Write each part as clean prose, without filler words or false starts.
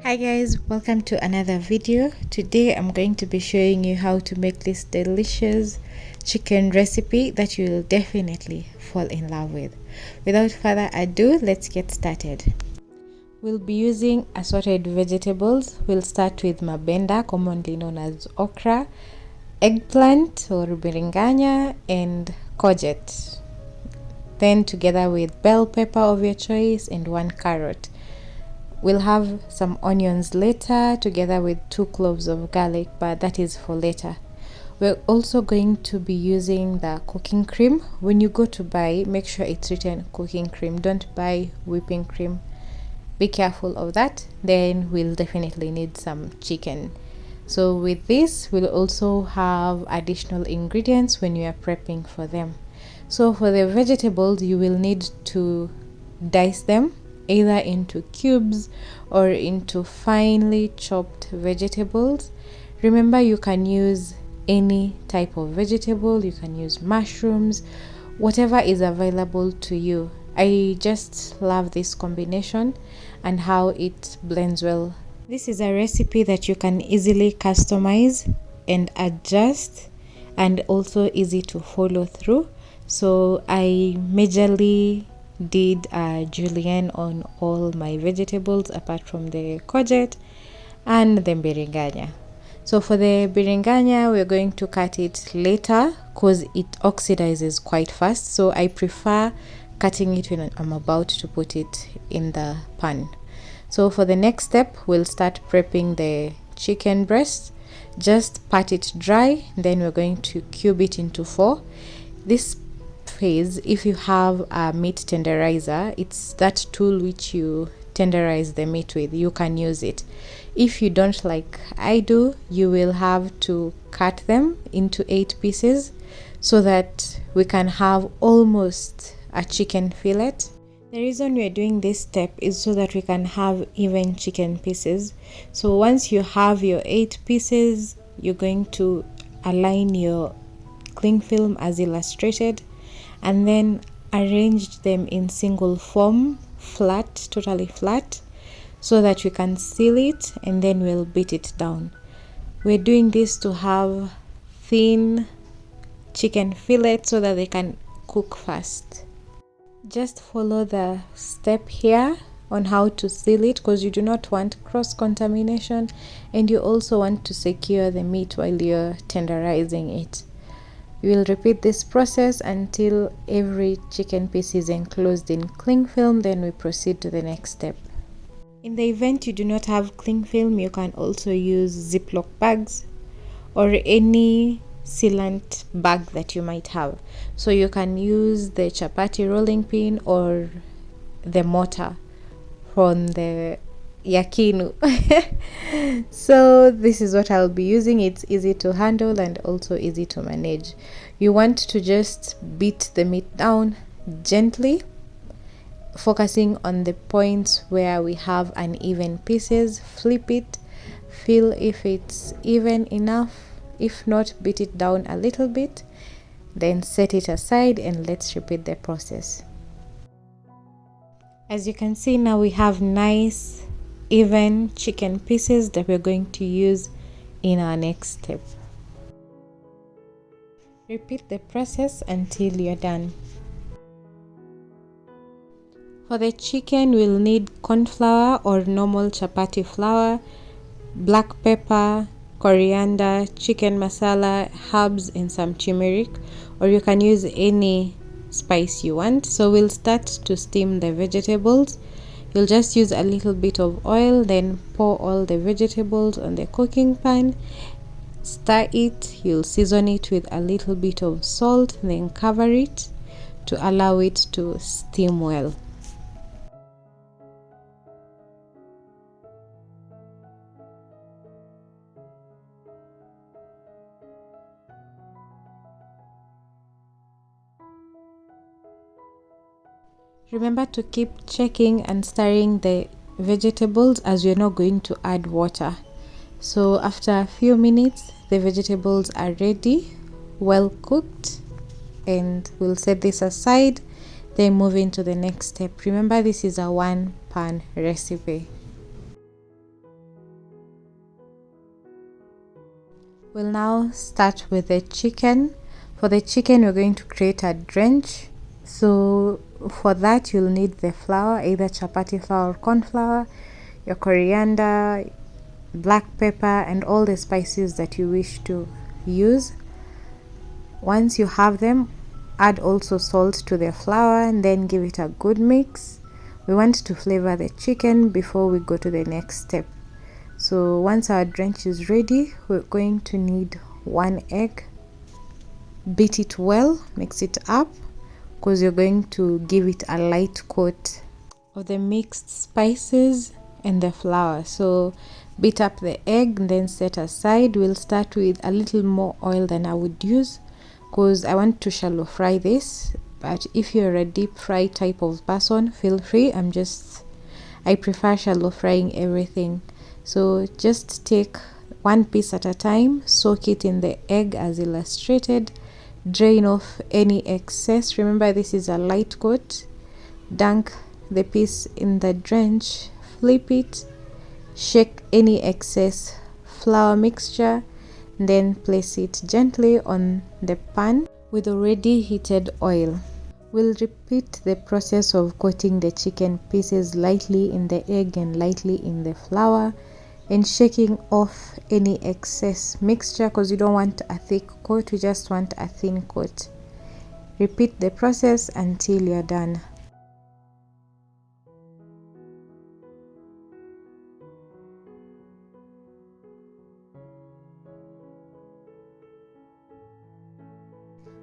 Hi guys, welcome to another video. Today I'm going to be showing you how to make this delicious chicken recipe that you will definitely fall in love with. Without further ado, let's get started. We'll be using assorted vegetables. We'll start with mabenda, commonly known as okra, eggplant or biringanya, and courgette. Then together with bell pepper of your choice and 1 carrot. We'll have some onions later together with 2 cloves of garlic, but that is for later. We're also going to be using the cooking cream. When you go to buy, make sure it's written cooking cream. Don't buy whipping cream. Be careful of that. Then we'll definitely need some chicken. So with this, we'll also have additional ingredients when you are prepping for them. So for the vegetables, you will need to dice them either into cubes or into finely chopped vegetables. Remember, you can use any type of vegetable. You can use mushrooms, whatever is available to you. I just love this combination and how it blends well. This is a recipe that you can easily customize and adjust, and also easy to follow through. So I majorly did julienne on all my vegetables apart from the courgette and the biringanya. So for the biringanya, we're going to cut it later because it oxidizes quite fast. So I prefer cutting it when I'm about to put it in the pan. So for the next step, we'll start prepping the chicken breast. Just pat it dry, then we're going to cube it into 4. This phase, if you have a meat tenderizer, it's that tool which you tenderize the meat with, you can use it. If you don't, like I do, you will have to cut them into 8 pieces so that we can have almost a chicken fillet. The reason we're doing this step is so that we can have even chicken pieces. So once you have your 8 pieces, you're going to align your cling film as illustrated and then arrange them in single form, flat, totally flat, so that we can seal it and then we'll beat it down. We're doing this to have thin chicken fillets so that they can cook fast. Just follow the step here on how to seal it, because you do not want cross-contamination and you also want to secure the meat while you're tenderizing it. You will repeat this process until every chicken piece is enclosed in cling film, then we proceed to the next step. In the event you do not have cling film, you can also use Ziploc bags or any sealant bag that you might have. So you can use the chapati rolling pin or the mortar from the yakinu. So this is what I'll be using. It's easy to handle and also easy to manage. You want to just beat the meat down gently, focusing on the points where we have uneven pieces. Flip it, feel if it's even enough. If not, beat it down a little bit, then set it aside and let's repeat the process. As you can see, now we have nice even chicken pieces that we're going to use in our next step. Repeat the process until you're done. For the chicken, we'll need corn flour or normal chapati flour, black pepper, coriander, chicken masala, herbs, and some turmeric, or you can use any spice you want. So we'll start to steam the vegetables. You'll just use a little bit of oil, then pour all the vegetables on the cooking pan, stir it. You'll season it with a little bit of salt, then cover it to allow it to steam well. Remember to keep checking and stirring the vegetables as we're not going to add water. So after a few minutes, the vegetables are ready, well cooked, and we'll set this aside, then move into the next step. Remember, this is a 1-pan recipe. We'll now start with the chicken. For the chicken, we're going to create a drench. So for that, you'll need the flour, either chapati flour or corn flour, your coriander, black pepper, and all the spices that you wish to use. Once you have them, add also salt to the flour and then give it a good mix. We want to flavor the chicken before we go to the next step. So once our drench is ready, we're going to need 1 egg. Beat it well, mix it up, because you're going to give it a light coat of the mixed spices and the flour. So beat up the egg and then set aside. We'll start with a little more oil than I would use, because I want to shallow fry this. But if you're a deep fry type of person, feel free. I prefer shallow frying everything. So just take one piece at a time, soak it in the egg as illustrated, drain off any excess. Remember, this is a light coat. Dunk the piece in the drench, flip it, shake any excess flour mixture, then place it gently on the pan with already heated oil. We'll repeat the process of coating the chicken pieces lightly in the egg and lightly in the flour, and shaking off any excess mixture, because you don't want a thick coat, you just want a thin coat. Repeat the process until you're done.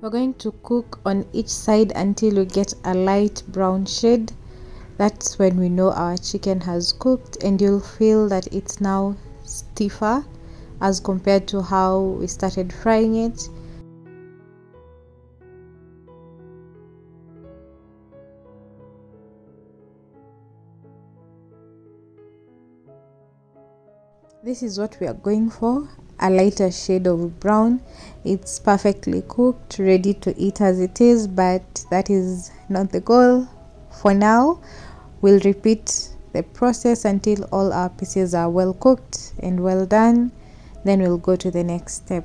We're going to cook on each side until we get a light brown shade. That's when we know our chicken has cooked, and you'll feel that it's now stiffer as compared to how we started frying it. This is what we are going for, a lighter shade of brown. It's perfectly cooked, ready to eat as it is, but that is not the goal. For now, we'll repeat the process until all our pieces are well cooked and well done. Then we'll go to the next step.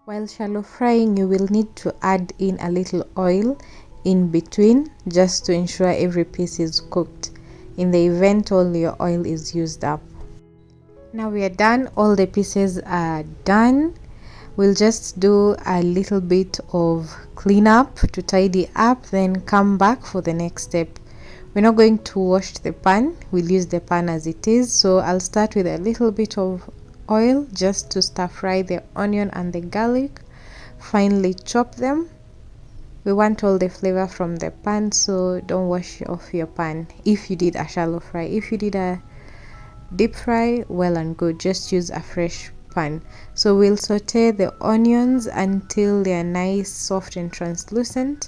While shallow frying, you will need to add in a little oil in between, just to ensure every piece is cooked, in the event all your oil is used up. Now we are done, all the pieces are done. We'll just do a little bit of cleanup to tidy up, then come back for the next step. We're not going to wash the pan, we'll use the pan as it is. So I'll start with a little bit of oil just to stir fry the onion and the garlic. Finely chop them. We want all the flavor from the pan, so don't wash off your pan if you did a shallow fry. If you did a deep fry, well and good, just use a fresh pan. So we'll saute the onions until they are nice, soft and translucent.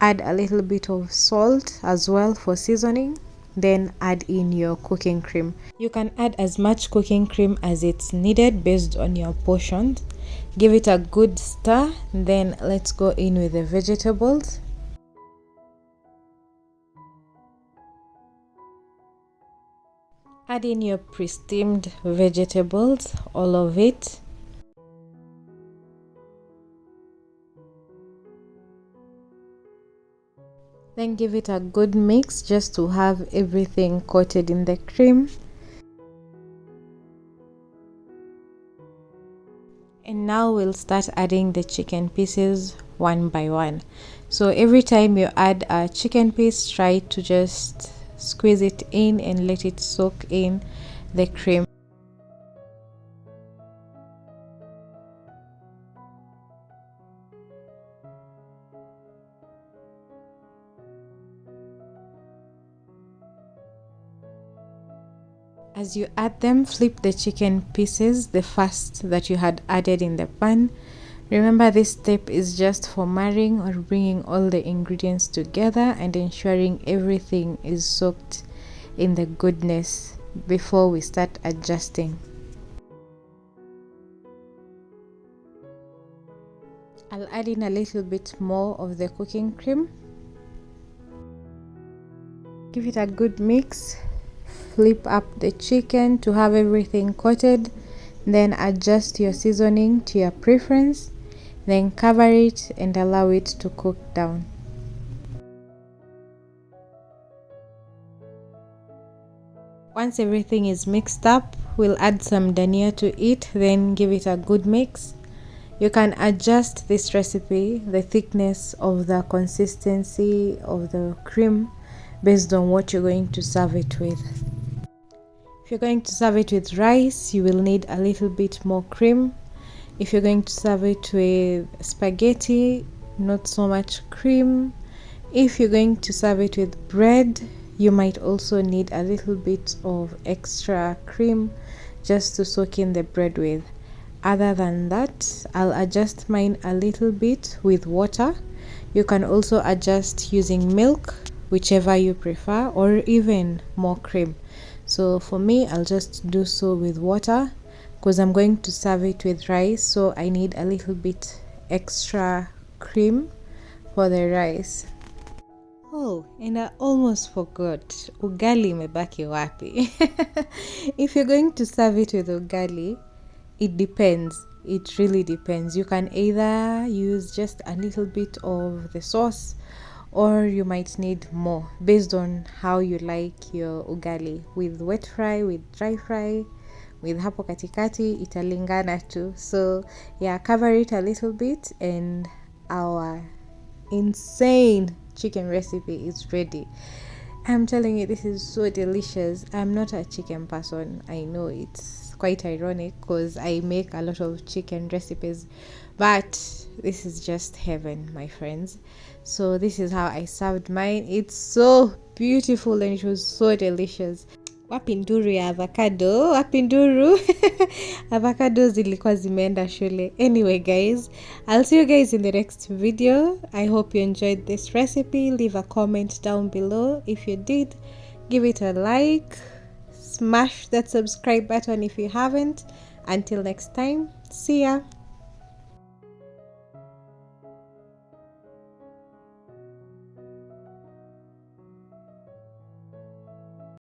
Add a little bit of salt as well for seasoning, then add in your cooking cream. You can add as much cooking cream as it's needed based on your portions. Give it a good stir, then let's go in with the vegetables. Add in your pre-steamed vegetables, all of it. Then give it a good mix just to have everything coated in the cream. And now we'll start adding the chicken pieces one by one. So every time you add a chicken piece, try to just squeeze it in and let it soak in the cream. As you add them, flip the chicken pieces, the first that you had added in the pan. Remember, this step is just for marrying or bringing all the ingredients together and ensuring everything is soaked in the goodness before we start adjusting. I'll add in a little bit more of the cooking cream. Give it a good mix. Flip up the chicken to have everything coated. Then adjust your seasoning to your preference. Then cover it and allow it to cook down. Once everything is mixed up, we'll add some dhania to it, then give it a good mix. You can adjust this recipe, the thickness of the consistency of the cream, based on what you're going to serve it with. If you're going to serve it with rice, you will need a little bit more cream. If you're going to serve it with spaghetti, not so much cream. If you're going to serve it with bread, you might also need a little bit of extra cream just to soak in the bread with. Other than that, I'll adjust mine a little bit with water. You can also adjust using milk, whichever you prefer, or even more cream. So for me, I'll just do so with water because I'm going to serve it with rice, so I need a little bit extra cream for the rice. Oh, and I almost forgot, ugali imebaki wapi? If you're going to serve it with ugali, it depends. It really depends. You can either use just a little bit of the sauce, or you might need more based on how you like your ugali, with wet fry, with dry fry, with hapo katikati, italingana tu. So yeah, cover it a little bit and our insane chicken recipe is ready. I'm telling you, this is so delicious. I'm not a chicken person. I know it's quite ironic because I make a lot of chicken recipes, but this is just heaven, my friends. So this is how I served mine. It's so beautiful and it was so delicious. Wapinduru ya avocado, wapinduru. Avocado zilikuwa zimeenda shule. Anyway guys, I'll see you guys in the next video. I hope you enjoyed this recipe. Leave a comment down below. If you did, give it a like. Smash that subscribe button if you haven't. Until next time, see ya.